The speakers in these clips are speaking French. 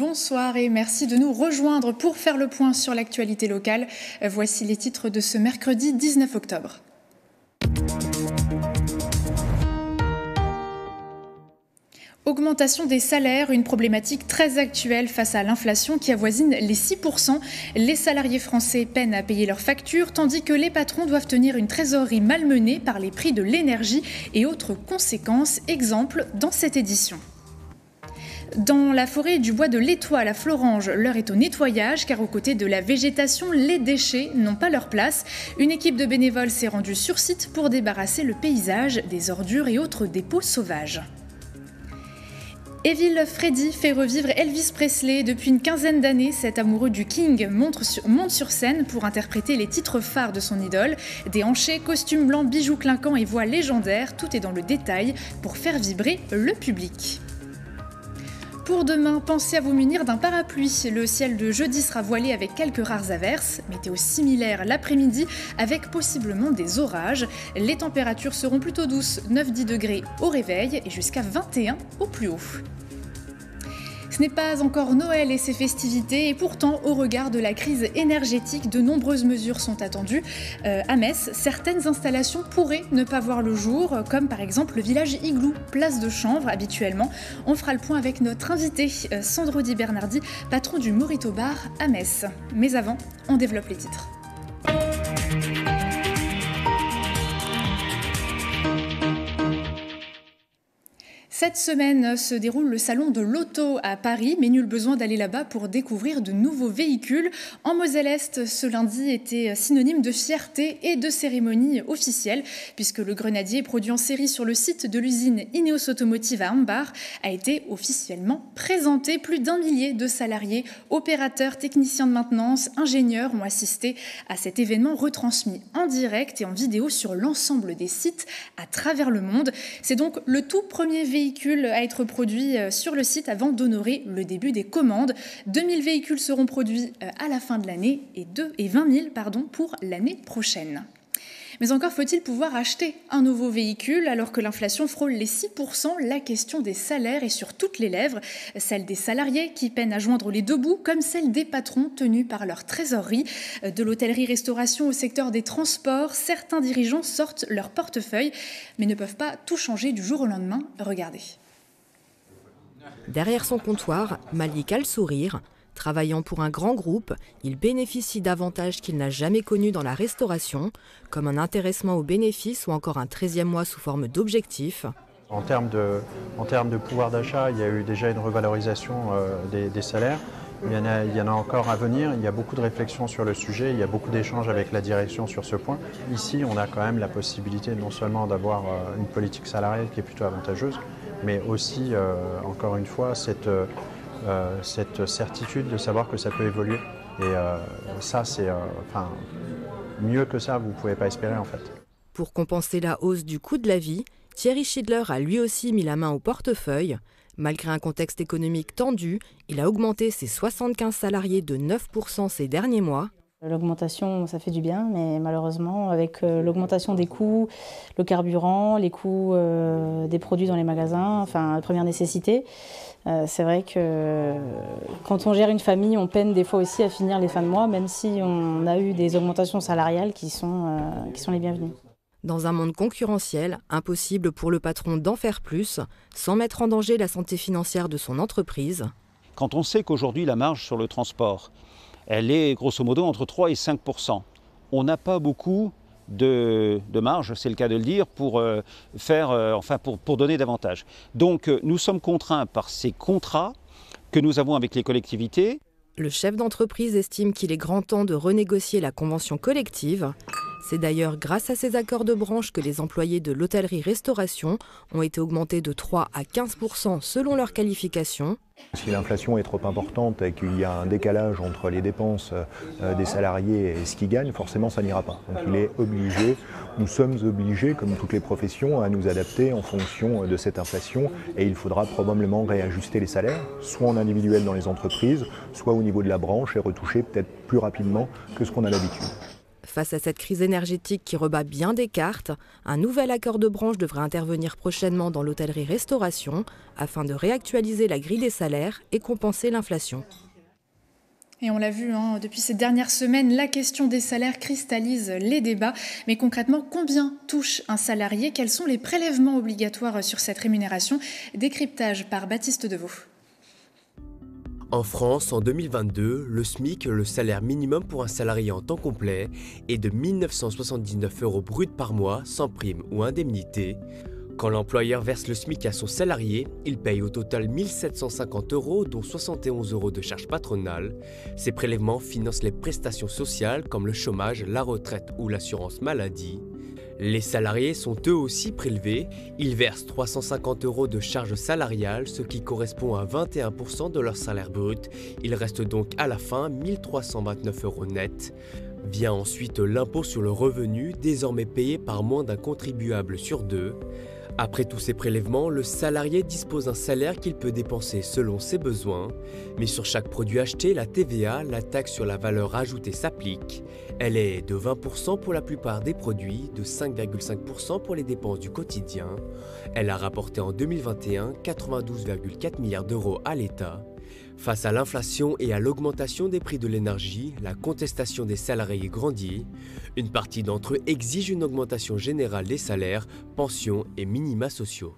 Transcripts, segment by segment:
bonsoir et merci de nous rejoindre pour faire le point sur l'actualité locale. Voici les titres de ce mercredi 19 octobre. Augmentation des salaires, une problématique très actuelle face à l'inflation qui avoisine les 6%. Les salariés français peinent à payer leurs factures, tandis que les patrons doivent tenir une trésorerie malmenée par les prix de l'énergie et autres conséquences. Exemple dans cette édition. Dans la forêt du bois de l'Étoile à Florange, l'heure est au nettoyage car aux côtés de la végétation, les déchets n'ont pas leur place. Une équipe de bénévoles s'est rendue sur site pour débarrasser le paysage des ordures et autres dépôts sauvages. Evil Freddy fait revivre Elvis Presley. Depuis une quinzaine d'années, cet amoureux du King monte sur scène pour interpréter les titres phares de son idole. Déhanchés, costumes blancs, bijoux clinquants et voix légendaire, tout est dans le détail pour faire vibrer le public. Pour demain, pensez à vous munir d'un parapluie. Le ciel de jeudi sera voilé avec quelques rares averses. Météo similaire l'après-midi avec possiblement des orages. Les températures seront plutôt douces, 9-10 degrés au réveil et jusqu'à 21 au plus haut. Ce n'est pas encore Noël et ses festivités et pourtant, au regard de la crise énergétique, de nombreuses mesures sont attendues. À Metz, certaines installations pourraient ne pas voir le jour, comme par exemple le village Igloo, place de chanvre habituellement. On fera le point avec notre invité, Sandro Di Bernardi, patron du Morito Bar à Metz. Mais avant, on développe les titres. Cette semaine se déroule le salon de l'auto à Paris, mais nul besoin d'aller là-bas pour découvrir de nouveaux véhicules. En Moselle-Est, ce lundi était synonyme de fierté et de cérémonie officielle, puisque le Grenadier, produit en série sur le site de l'usine Ineos Automotive à Ambach, a été officiellement présenté. Plus d'1 millier de salariés, opérateurs, techniciens de maintenance, ingénieurs ont assisté à cet événement retransmis en direct et en vidéo sur l'ensemble des sites à travers le monde. C'est donc le tout premier véhicule à être produit sur le site avant d'honorer le début des commandes. 2000 véhicules seront produits à la fin de l'année et 20 000 pour l'année prochaine. Mais encore faut-il pouvoir acheter un nouveau véhicule alors que l'inflation frôle les 6%. La question des salaires est sur toutes les lèvres, celle des salariés qui peinent à joindre les deux bouts comme celle des patrons tenus par leur trésorerie. De l'hôtellerie-restauration au secteur des transports, certains dirigeants sortent leur portefeuille mais ne peuvent pas tout changer du jour au lendemain. Regardez. Derrière son comptoir, Malik a le sourire. Travaillant pour un grand groupe, il bénéficie d'avantages qu'il n'a jamais connus dans la restauration, comme un intéressement aux bénéfices ou encore un 13e mois sous forme d'objectif. En termes de pouvoir d'achat, il y a eu déjà une revalorisation des salaires. Il y en a encore à venir, il y a beaucoup de réflexions sur le sujet, il y a beaucoup d'échanges avec la direction sur ce point. Ici, on a quand même la possibilité non seulement d'avoir une politique salariale qui est plutôt avantageuse, mais aussi, encore une fois, cette certitude de savoir que ça peut évoluer. Et ça, c'est mieux que ça, vous ne pouvez pas espérer en fait. Pour compenser la hausse du coût de la vie, Thierry Schindler a lui aussi mis la main au portefeuille. Malgré un contexte économique tendu, il a augmenté ses 75 salariés de 9% ces derniers mois. L'augmentation, ça fait du bien, mais malheureusement, avec l'augmentation des coûts, le carburant, les coûts des produits dans les magasins, enfin, première nécessité, c'est vrai que quand on gère une famille, on peine des fois aussi à finir les fins de mois, même si on a eu des augmentations salariales qui sont les bienvenues. Dans un monde concurrentiel, impossible pour le patron d'en faire plus, sans mettre en danger la santé financière de son entreprise. Quand on sait qu'aujourd'hui, la marge sur le transport, elle est grosso modo entre 3 et 5%. On n'a pas beaucoup de marge, c'est le cas de le dire, pour donner davantage. Donc nous sommes contraints par ces contrats que nous avons avec les collectivités. Le chef d'entreprise estime qu'il est grand temps de renégocier la convention collective. C'est d'ailleurs grâce à ces accords de branche que les employés de l'hôtellerie-restauration ont été augmentés de 3 à 15% selon leur qualification. Si l'inflation est trop importante et qu'il y a un décalage entre les dépenses des salariés et ce qu'ils gagnent, forcément ça n'ira pas. Donc nous sommes obligés, comme toutes les professions, à nous adapter en fonction de cette inflation et il faudra probablement réajuster les salaires, soit en individuel dans les entreprises, soit au niveau de la branche et retoucher peut-être plus rapidement que ce qu'on a l'habitude. Face à cette crise énergétique qui rebat bien des cartes, un nouvel accord de branche devrait intervenir prochainement dans l'hôtellerie-restauration afin de réactualiser la grille des salaires et compenser l'inflation. Et on l'a vu, depuis ces dernières semaines, la question des salaires cristallise les débats. Mais concrètement, combien touche un salarié? Quels sont les prélèvements obligatoires sur cette rémunération? Décryptage par Baptiste Deveau. En France, en 2022, le SMIC, le salaire minimum pour un salarié en temps complet, est de 1 979 € brut par mois, sans prime ou indemnité. Quand l'employeur verse le SMIC à son salarié, il paye au total 1 750 €, dont 71 € de charges patronales. Ces prélèvements financent les prestations sociales comme le chômage, la retraite ou l'assurance maladie. Les salariés sont eux aussi prélevés. Ils versent 350 € de charges salariales, ce qui correspond à 21% de leur salaire brut. Il reste donc à la fin 1 329 € net. Vient ensuite l'impôt sur le revenu, désormais payé par moins d'un contribuable sur deux. Après tous ces prélèvements, le salarié dispose d'un salaire qu'il peut dépenser selon ses besoins. Mais sur chaque produit acheté, la TVA, la taxe sur la valeur ajoutée, s'applique. Elle est de 20% pour la plupart des produits, de 5,5% pour les dépenses du quotidien. Elle a rapporté en 2021 92,4 milliards d'euros à l'État. Face à l'inflation et à l'augmentation des prix de l'énergie, la contestation des salariés grandit. Une partie d'entre eux exige une augmentation générale des salaires, pensions et minima sociaux.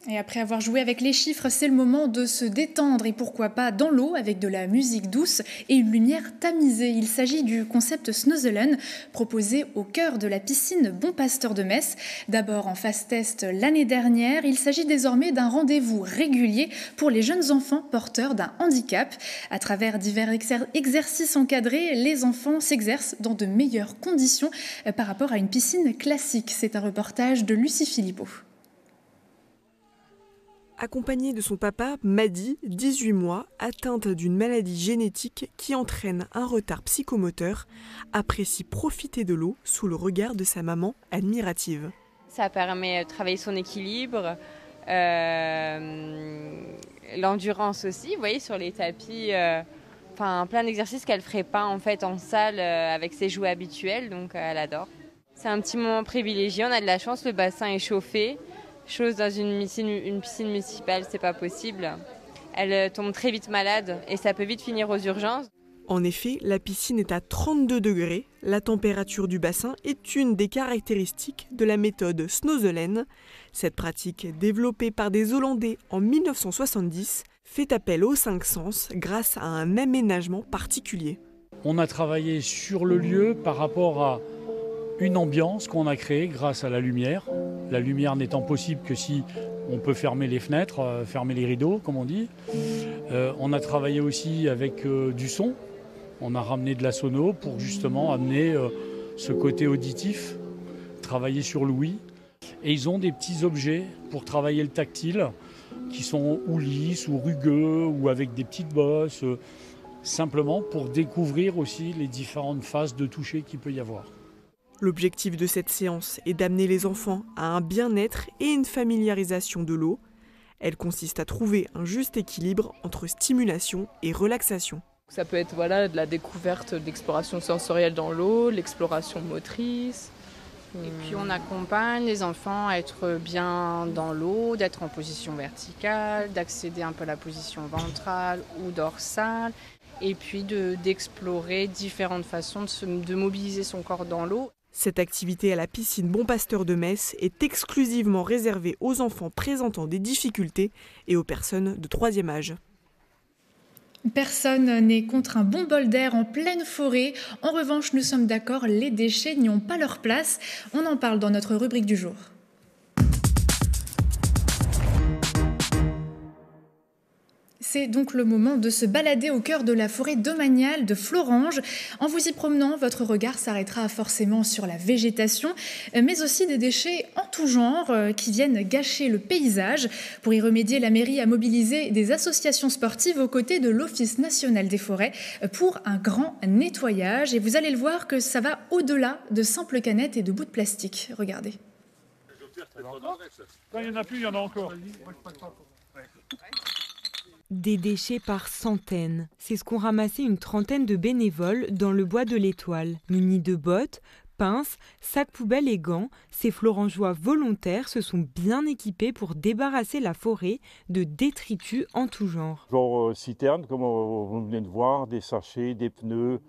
Et après avoir joué avec les chiffres, c'est le moment de se détendre et pourquoi pas dans l'eau avec de la musique douce et une lumière tamisée. Il s'agit du concept Snoezelen proposé au cœur de la piscine Bon Pasteur de Metz. D'abord en phase test l'année dernière, il s'agit désormais d'un rendez-vous régulier pour les jeunes enfants porteurs d'un handicap. À travers divers exercices encadrés, les enfants s'exercent dans de meilleures conditions par rapport à une piscine classique. C'est un reportage de Lucie Philippot. Accompagnée de son papa, Madi, 18 mois, atteinte d'une maladie génétique qui entraîne un retard psychomoteur, apprécie profiter de l'eau sous le regard de sa maman admirative. Ça permet de travailler son équilibre, l'endurance aussi, vous voyez, sur les tapis, plein d'exercices qu'elle ne ferait pas en fait en salle avec ses jouets habituels, donc elle adore. C'est un petit moment privilégié, on a de la chance, le bassin est chauffé. Chose dans une piscine municipale, c'est pas possible. Elle tombe très vite malade et ça peut vite finir aux urgences. En effet, la piscine est à 32 degrés. La température du bassin est une des caractéristiques de la méthode Snoezelen. Cette pratique, développée par des Hollandais en 1970, fait appel aux 5 sens grâce à un aménagement particulier. On a travaillé sur le lieu par rapport à une ambiance qu'on a créée grâce à la lumière. La lumière n'étant possible que si on peut fermer les fenêtres, fermer les rideaux, comme on dit. On a travaillé aussi avec du son. On a ramené de la sono pour justement amener ce côté auditif, travailler sur l'ouïe. Et ils ont des petits objets pour travailler le tactile, qui sont ou lisses, ou rugueux, ou avec des petites bosses, simplement pour découvrir aussi les différentes phases de toucher qu'il peut y avoir. L'objectif de cette séance est d'amener les enfants à un bien-être et une familiarisation de l'eau. Elle consiste à trouver un juste équilibre entre stimulation et relaxation. Ça peut être de la découverte, de l'exploration sensorielle dans l'eau, l'exploration motrice. Et puis on accompagne les enfants à être bien dans l'eau, d'être en position verticale, d'accéder un peu à la position ventrale ou dorsale. Et puis d'explorer différentes façons de mobiliser son corps dans l'eau. Cette activité à la piscine Bon Pasteur de Metz est exclusivement réservée aux enfants présentant des difficultés et aux personnes de 3e âge. Personne n'est contre un bon bol d'air en pleine forêt. En revanche, nous sommes d'accord, les déchets n'y ont pas leur place. On en parle dans notre rubrique du jour. C'est donc le moment de se balader au cœur de la forêt domaniale de Florange. En vous y promenant, votre regard s'arrêtera forcément sur la végétation, mais aussi des déchets en tout genre qui viennent gâcher le paysage. Pour y remédier, la mairie a mobilisé des associations sportives aux côtés de l'Office national des forêts pour un grand nettoyage. Et vous allez le voir que ça va au-delà de simples canettes et de bouts de plastique. Regardez. Quand il n'y en a plus, il y en a encore. Des déchets par centaines. C'est ce qu'ont ramassé une trentaine de bénévoles dans le bois de l'Étoile. Munis de bottes, pinces, sacs poubelles et gants, ces florangeois volontaires se sont bien équipés pour débarrasser la forêt de détritus en tout genre. Genre citernes, comme vous venez de voir, des sachets, des pneus,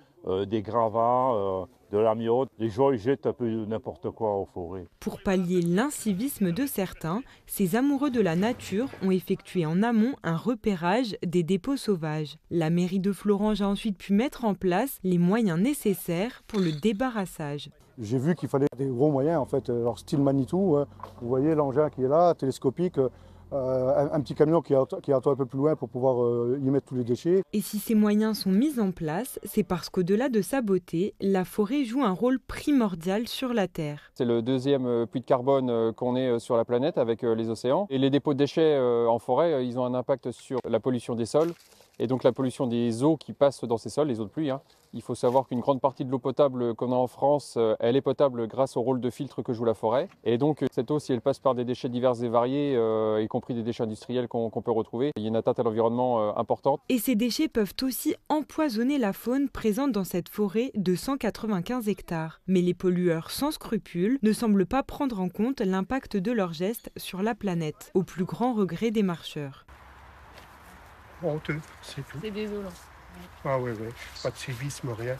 des gravats, de l'amiante. Les gens ils jettent un peu n'importe quoi en forêt. Pour pallier l'incivisme de certains, ces amoureux de la nature ont effectué en amont un repérage des dépôts sauvages. La mairie de Florange a ensuite pu mettre en place les moyens nécessaires pour le débarrassage. J'ai vu qu'il fallait des gros moyens en fait, alors style Manitou, vous voyez l'engin qui est là, télescopique, un petit camion qui attend un peu plus loin pour pouvoir y mettre tous les déchets. Et si ces moyens sont mis en place, c'est parce qu'au-delà de sa beauté, la forêt joue un rôle primordial sur la Terre. C'est le deuxième puits de carbone qu'on ait sur la planète avec les océans. Et les dépôts de déchets en forêt, ils ont un impact sur la pollution des sols et donc la pollution des eaux qui passent dans ces sols, les eaux de pluie. Il faut savoir qu'une grande partie de l'eau potable qu'on a en France, elle est potable grâce au rôle de filtre que joue la forêt. Et donc cette eau, si elle passe par des déchets divers et variés, y compris des déchets industriels qu'on peut retrouver, il y a une atteinte à l'environnement importante. Et ces déchets peuvent aussi empoisonner la faune présente dans cette forêt de 195 hectares. Mais les pollueurs sans scrupules ne semblent pas prendre en compte l'impact de leurs gestes sur la planète, au plus grand regret des marcheurs. Honteux, c'est tout. C'est désolant. Ah oui, pas de civisme, rien.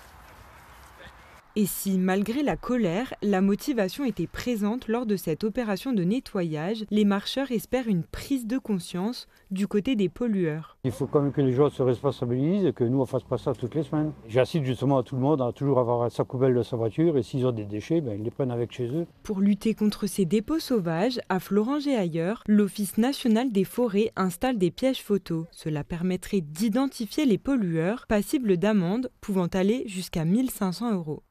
Et si, malgré la colère, la motivation était présente lors de cette opération de nettoyage, les marcheurs espèrent une prise de conscience du côté des pollueurs. Il faut quand même que les gens se responsabilisent et que nous, on ne fasse pas ça toutes les semaines. J'incite justement à tout le monde à toujours avoir un sac poubelle de sa voiture et s'ils ont des déchets, ils les prennent avec chez eux. Pour lutter contre ces dépôts sauvages, à Florange et ailleurs, l'Office national des forêts installe des pièges photos. Cela permettrait d'identifier les pollueurs, passibles d'amendes pouvant aller jusqu'à 1 500 €.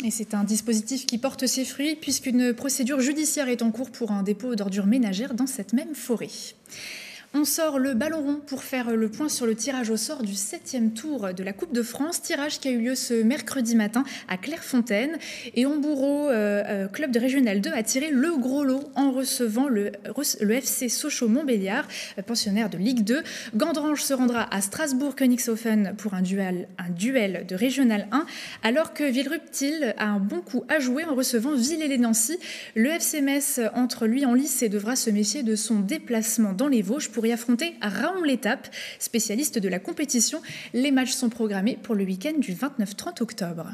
Et c'est un dispositif qui porte ses fruits puisqu'une procédure judiciaire est en cours pour un dépôt d'ordures ménagères dans cette même forêt. On sort le ballon rond pour faire le point sur le tirage au sort du 7e tour de la Coupe de France. Tirage qui a eu lieu ce mercredi matin à Clairefontaine. Et Hambourg, club de Régional 2, a tiré le gros lot en recevant le FC Sochaux-Montbéliard, pensionnaire de Ligue 2. Gandrange se rendra à Strasbourg-Königshofen pour un duel de Régional 1, alors que Villerupt-Til a un bon coup à jouer en recevant Villers-lès-Nancy. Le FC Metz entre lui en lice et devra se méfier de son déplacement dans les Vosges pour y affronter Raon-l'Étape, spécialiste de la compétition. Les matchs sont programmés pour le week-end du 29-30 octobre.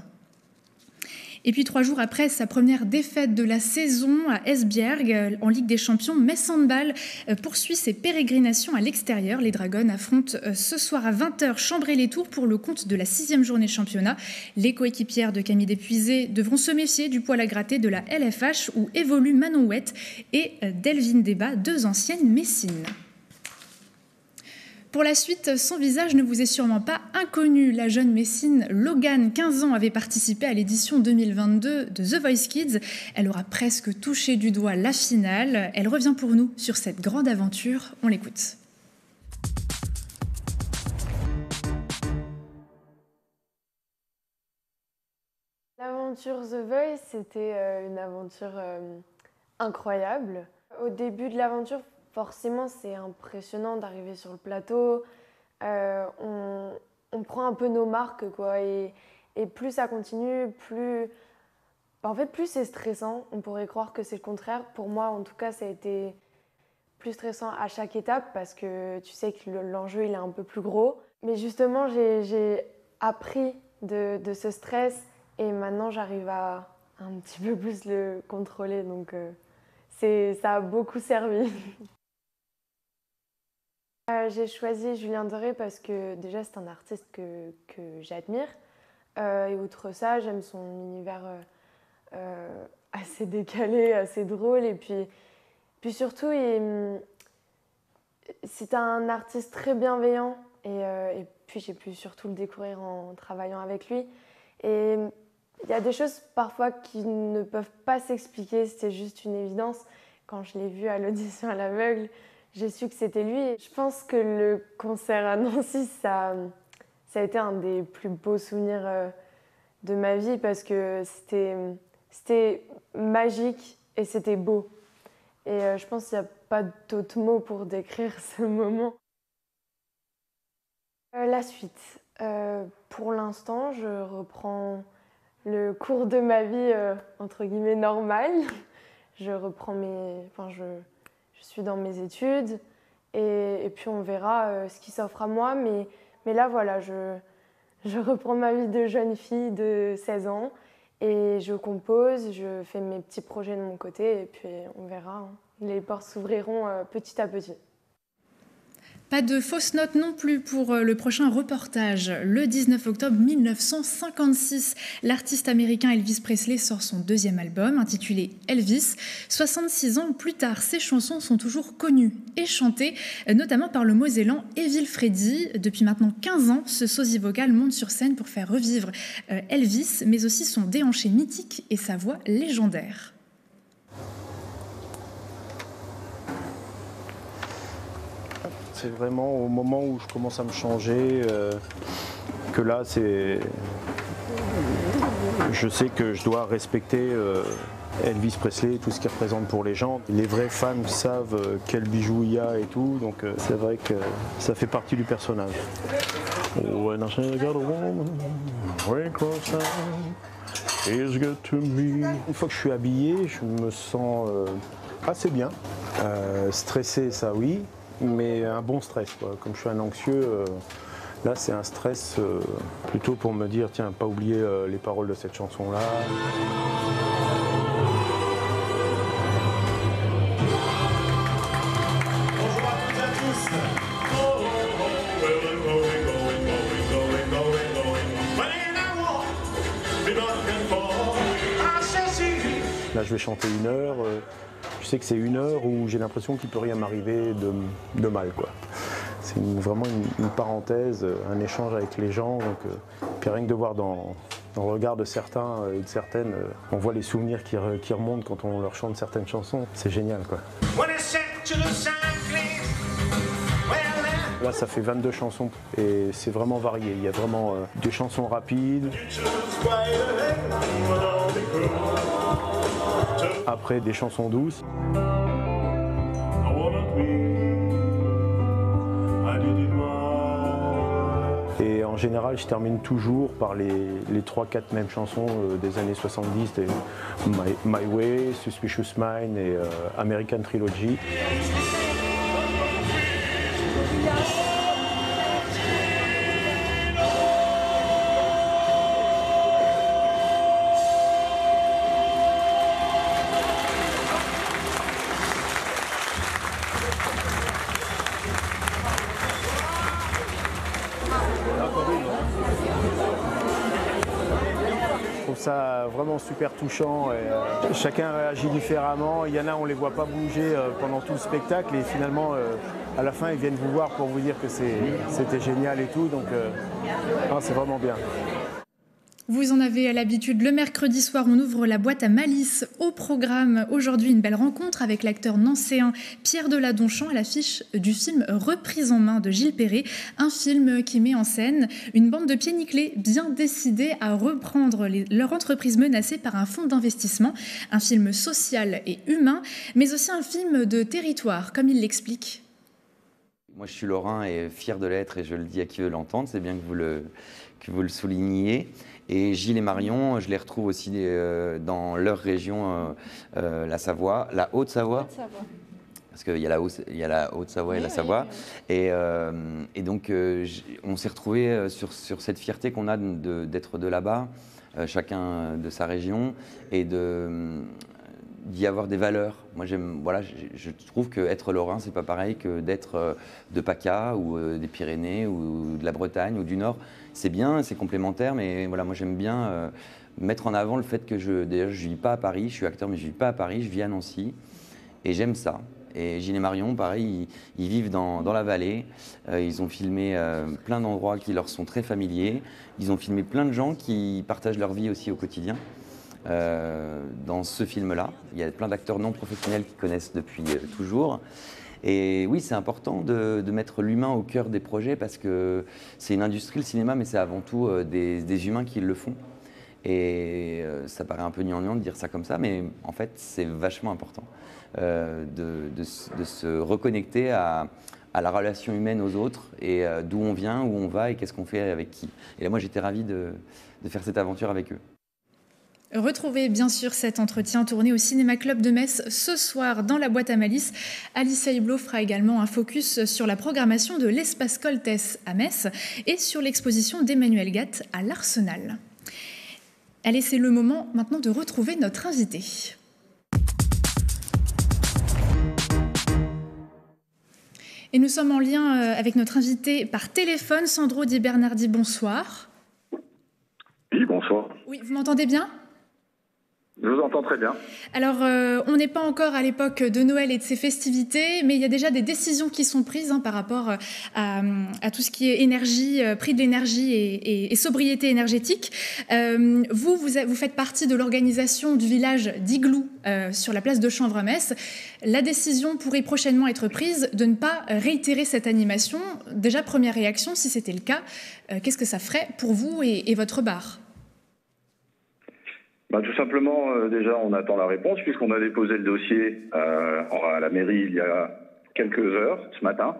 Et puis 3 jours après sa première défaite de la saison à Esbjerg en Ligue des Champions, Metz Handball poursuit ses pérégrinations à l'extérieur. Les Dragons affrontent ce soir à 20h Chambray-les-Tours pour le compte de la 6e journée championnat. Les coéquipières de Camille Despuisé devront se méfier du poil à gratter de la LFH où évoluent Manon Ouette et Delvine Débat, 2 anciennes Messines. Pour la suite, son visage ne vous est sûrement pas inconnu. La jeune Messine Logan, 15 ans, avait participé à l'édition 2022 de The Voice Kids. Elle aura presque touché du doigt la finale. Elle revient pour nous sur cette grande aventure. On l'écoute. L'aventure The Voice, c'était une aventure incroyable. Au début de l'aventure, forcément, c'est impressionnant d'arriver sur le plateau. On prend un peu nos marques, quoi. Et plus ça continue, plus c'est stressant. On pourrait croire que c'est le contraire. Pour moi, en tout cas, ça a été plus stressant à chaque étape parce que tu sais que l'enjeu, il est un peu plus gros. Mais justement, j'ai appris de ce stress et maintenant, j'arrive à un petit peu plus le contrôler. Donc, ça a beaucoup servi. J'ai choisi Julien Doré parce que déjà c'est un artiste que j'admire et outre ça j'aime son univers assez décalé, assez drôle et puis surtout c'est un artiste très bienveillant et puis j'ai pu surtout le découvrir en travaillant avec lui et il y a des choses parfois qui ne peuvent pas s'expliquer, c'était juste une évidence. Quand je l'ai vu à l'audition à l'aveugle, j'ai su que c'était lui. Je pense que le concert à Nancy, ça a été un des plus beaux souvenirs de ma vie parce que c'était magique et c'était beau. Et je pense qu'il n'y a pas d'autres mots pour décrire ce moment. La suite. Pour l'instant, je reprends le cours de ma vie, entre guillemets, normal. Je reprends je suis dans mes études et puis on verra ce qui s'offre à moi. Mais là, voilà, je reprends ma vie de jeune fille de 16 ans et je compose, je fais mes petits projets de mon côté et puis on verra. Hein. Les portes s'ouvriront petit à petit. Pas de fausses notes non plus pour le prochain reportage. Le 19 octobre 1956, l'artiste américain Elvis Presley sort son deuxième album intitulé Elvis. 66 ans plus tard, ses chansons sont toujours connues et chantées, notamment par le Mosellan Evil Freddy. Depuis maintenant 15 ans, ce sosie vocal monte sur scène pour faire revivre Elvis, mais aussi son déhanché mythique et sa voix légendaire. C'est vraiment au moment où je commence à me changer que là, je sais que je dois respecter Elvis Presley, tout ce qu'il représente pour les gens. Les vrais fans savent quel bijou il y a et tout, donc c'est vrai que ça fait partie du personnage. When I say I got a woman, very close time, it's good to me. Une fois que je suis habillé, je me sens assez bien. Stressé, ça oui. Mais un bon stress, quoi. Comme je suis un anxieux, là c'est un stress plutôt pour me dire, tiens, pas oublier les paroles de cette chanson-là. Bonjour à toutes et à tous. Là je vais chanter 1 heure. Je sais que c'est 1 heure où j'ai l'impression qu'il ne peut rien m'arriver de mal, quoi. C'est vraiment une parenthèse, un échange avec les gens. Donc, puis rien que de voir dans le regard de certains et de certaines, on voit les souvenirs qui remontent quand on leur chante certaines chansons. C'est génial, quoi. Là, ça fait 22 chansons et c'est vraiment varié. Il y a vraiment des chansons rapides. Après, des chansons douces. Et en général, je termine toujours par les 3-4 mêmes chansons des années 70, My Way, Suspicious Mind et American Trilogy. Ça vraiment super touchant et chacun réagit différemment. Il y en a, on les voit pas bouger pendant tout le spectacle et finalement à la fin ils viennent vous voir pour vous dire que c'était génial et tout, donc c'est vraiment bien. Vous en avez l'habitude, le mercredi soir, on ouvre la boîte à malice. Au programme, aujourd'hui, une belle rencontre avec l'acteur nancéen Pierre Deladonchamp à l'affiche du film Reprise en main de Gilles Perret, un film qui met en scène une bande de pieds nickelés bien décidés à reprendre leur entreprise menacée par un fonds d'investissement. Un film social et humain, mais aussi un film de territoire, comme il l'explique. Moi, je suis lorrain et fier de l'être, et je le dis à qui veut l'entendre, c'est bien que vous le souligniez. Et Gilles et Marion, je les retrouve aussi dans leur région, la Savoie, la Haute-Savoie. Parce qu'il y a la Haute-Savoie et la Savoie. Et donc, on s'est retrouvés sur cette fierté qu'on a d'être de là-bas, chacun de sa région, et d'y avoir des valeurs. Moi, je trouve qu'être lorrain, c'est pas pareil que d'être de PACA ou des Pyrénées ou de la Bretagne ou du Nord. C'est bien, c'est complémentaire, mais voilà, moi j'aime bien mettre en avant le fait que d'ailleurs, je vis pas à Paris, je suis acteur, mais je vis pas à Paris, je vis à Nancy, et j'aime ça. Et Gilles et Marion, pareil, ils vivent dans la vallée. Ils ont filmé plein d'endroits qui leur sont très familiers. Ils ont filmé plein de gens qui partagent leur vie aussi au quotidien. Dans ce film-là, il y a plein d'acteurs non professionnels qui connaissent depuis toujours. Et oui, c'est important de mettre l'humain au cœur des projets parce que c'est une industrie, le cinéma, mais c'est avant tout des humains qui le font. Et ça paraît un peu gnangnan de dire ça comme ça, mais en fait, c'est vachement important de se reconnecter à à la relation humaine aux autres et d'où on vient, où on va et qu'est-ce qu'on fait avec qui. Et là, moi, j'étais ravi de faire cette aventure avec eux. Retrouvez bien sûr cet entretien tourné au Cinéma Club de Metz ce soir dans la boîte à malice. Alicia Hublot fera également un focus sur la programmation de l'Espace Coltès à Metz et sur l'exposition d'Emmanuel Gatt à l'Arsenal. Allez, c'est le moment maintenant de retrouver notre invité. Et nous sommes en lien avec notre invité par téléphone, Sandro Di Bernardi. Bonsoir. Oui, bonsoir. Oui, vous m'entendez bien ? Je vous entends très bien. Alors, on n'est pas encore à l'époque de Noël et de ses festivités, mais il y a déjà des décisions qui sont prises par rapport à tout ce qui est énergie, prix de l'énergie et sobriété énergétique. Vous faites partie de l'organisation du village d'Igloo sur la place de Chanvre à Metz. La décision pourrait prochainement être prise de ne pas réitérer cette animation. Déjà, première réaction, si c'était le cas, qu'est-ce que ça ferait pour vous et votre bar ? Tout simplement, déjà, on attend la réponse puisqu'on a déposé le dossier à la mairie il y a quelques heures ce matin.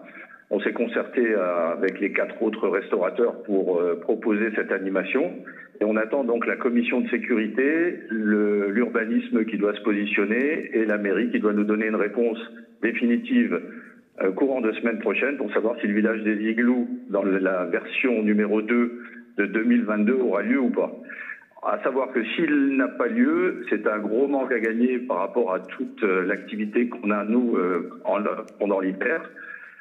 On s'est concerté avec les 4 autres restaurateurs pour proposer cette animation. Et on attend donc la commission de sécurité, l'urbanisme qui doit se positionner et la mairie qui doit nous donner une réponse définitive courant de semaine prochaine pour savoir si le village des Igloos, dans la version numéro 2 de 2022, aura lieu ou pas. À savoir que s'il n'a pas lieu, c'est un gros manque à gagner par rapport à toute l'activité qu'on a, nous, pendant l'hiver,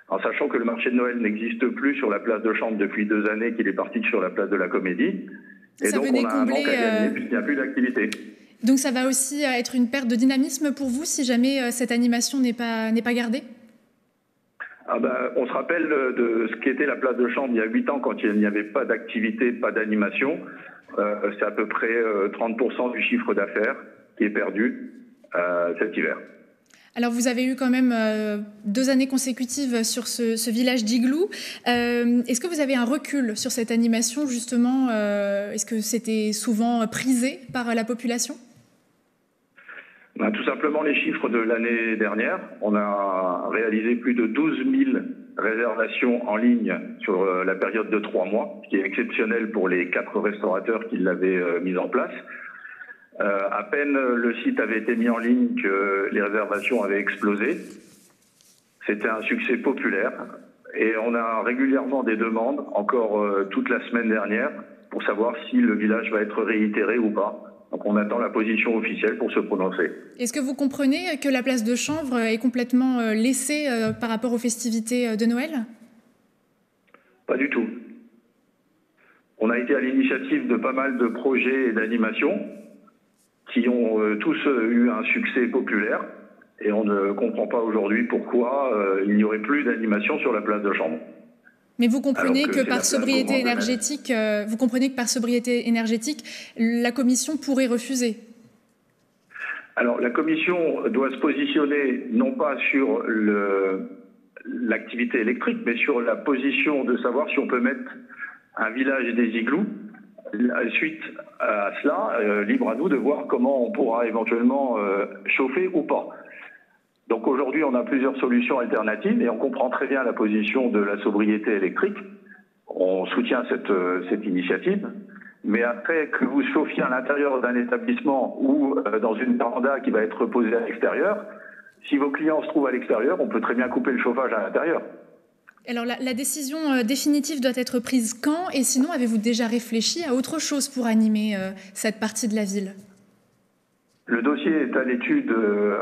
en sachant que le marché de Noël n'existe plus sur la place de Chanvre depuis 2 années, qu'il est parti sur la place de la Comédie. Et ça donc, on a un manque à gagner puisqu'il n'y a plus d'activité. Donc ça va aussi être une perte de dynamisme pour vous si jamais cette animation n'est pas gardée ? On se rappelle de ce qu'était la place de Chanvre il y a 8 ans quand il n'y avait pas d'activité, pas d'animation. C'est à peu près 30% du chiffre d'affaires qui est perdu cet hiver. Alors vous avez eu quand même 2 années consécutives sur ce village d'Igloo. Est-ce que vous avez un recul sur cette animation justement Est-ce que c'était souvent prisé par la population ? Tout simplement les chiffres de l'année dernière. On a réalisé plus de 12 000 réservations en ligne sur la période de 3 mois, ce qui est exceptionnel pour les 4 restaurateurs qui l'avaient mis en place. À peine le site avait été mis en ligne que les réservations avaient explosé. C'était un succès populaire et on a régulièrement des demandes, encore toute la semaine dernière, pour savoir si le village va être réitéré ou pas. Donc on attend la position officielle pour se prononcer. Est-ce que vous comprenez que la place de Chanvre est complètement laissée par rapport aux festivités de Noël ? Pas du tout. On a été à l'initiative de pas mal de projets et d'animations qui ont tous eu un succès populaire et on ne comprend pas aujourd'hui pourquoi il n'y aurait plus d'animation sur la place de Chanvre. Mais vous comprenez que par sobriété énergétique, la commission pourrait refuser. Alors la commission doit se positionner non pas sur l'activité électrique, mais sur la position de savoir si on peut mettre un village et des igloos. Suite à cela, libre à nous de voir comment on pourra éventuellement chauffer ou pas. Donc aujourd'hui, on a plusieurs solutions alternatives et on comprend très bien la position de la sobriété électrique. On soutient cette initiative. Mais après que vous chauffiez à l'intérieur d'un établissement ou dans une véranda qui va être posée à l'extérieur, si vos clients se trouvent à l'extérieur, on peut très bien couper le chauffage à l'intérieur. Alors la décision définitive doit être prise quand ? Et sinon, avez-vous déjà réfléchi à autre chose pour animer cette partie de la ville ? Le dossier est à l'étude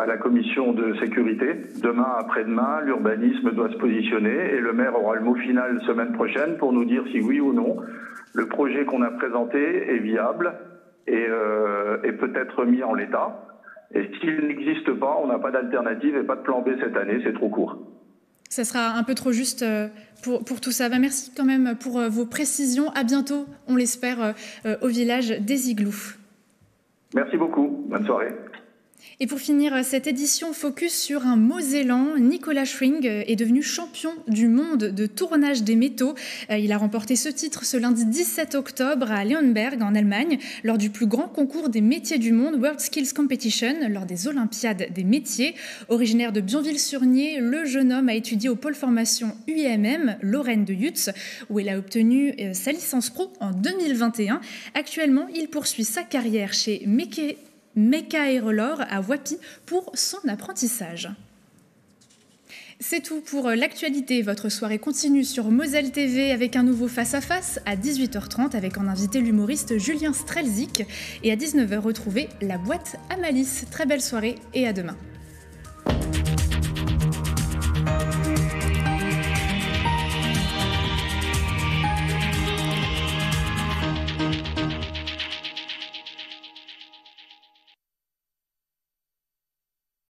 à la commission de sécurité. Demain, après-demain, l'urbanisme doit se positionner et le maire aura le mot final semaine prochaine pour nous dire si oui ou non le projet qu'on a présenté est viable et peut être mis en l'état. Et s'il n'existe pas, on n'a pas d'alternative et pas de plan B cette année, c'est trop court. Ça sera un peu trop juste pour tout ça. Merci quand même pour vos précisions. À bientôt, on l'espère, au village des Igloos. Merci beaucoup. Bonne soirée. Et pour finir cette édition focus sur un Mosellan, Nicolas Schwing est devenu champion du monde de tournage des métaux. Il a remporté ce titre ce lundi 17 octobre à Leonberg en Allemagne lors du plus grand concours des métiers du monde, World Skills Competition, lors des Olympiades des métiers. Originaire de Bienville-sur-Nier, le jeune homme a étudié au pôle formation UIMM, Lorraine de Yutz, où il a obtenu sa licence pro en 2021. Actuellement, il poursuit sa carrière chez Mecca-Aerolor à Wapi pour son apprentissage. C'est tout pour l'actualité. Votre soirée continue sur Moselle TV avec un nouveau face-à-face à 18h30 avec en invité l'humoriste Julien Strelzik. Et à 19h, retrouvez la boîte à Malice. Très belle soirée et à demain.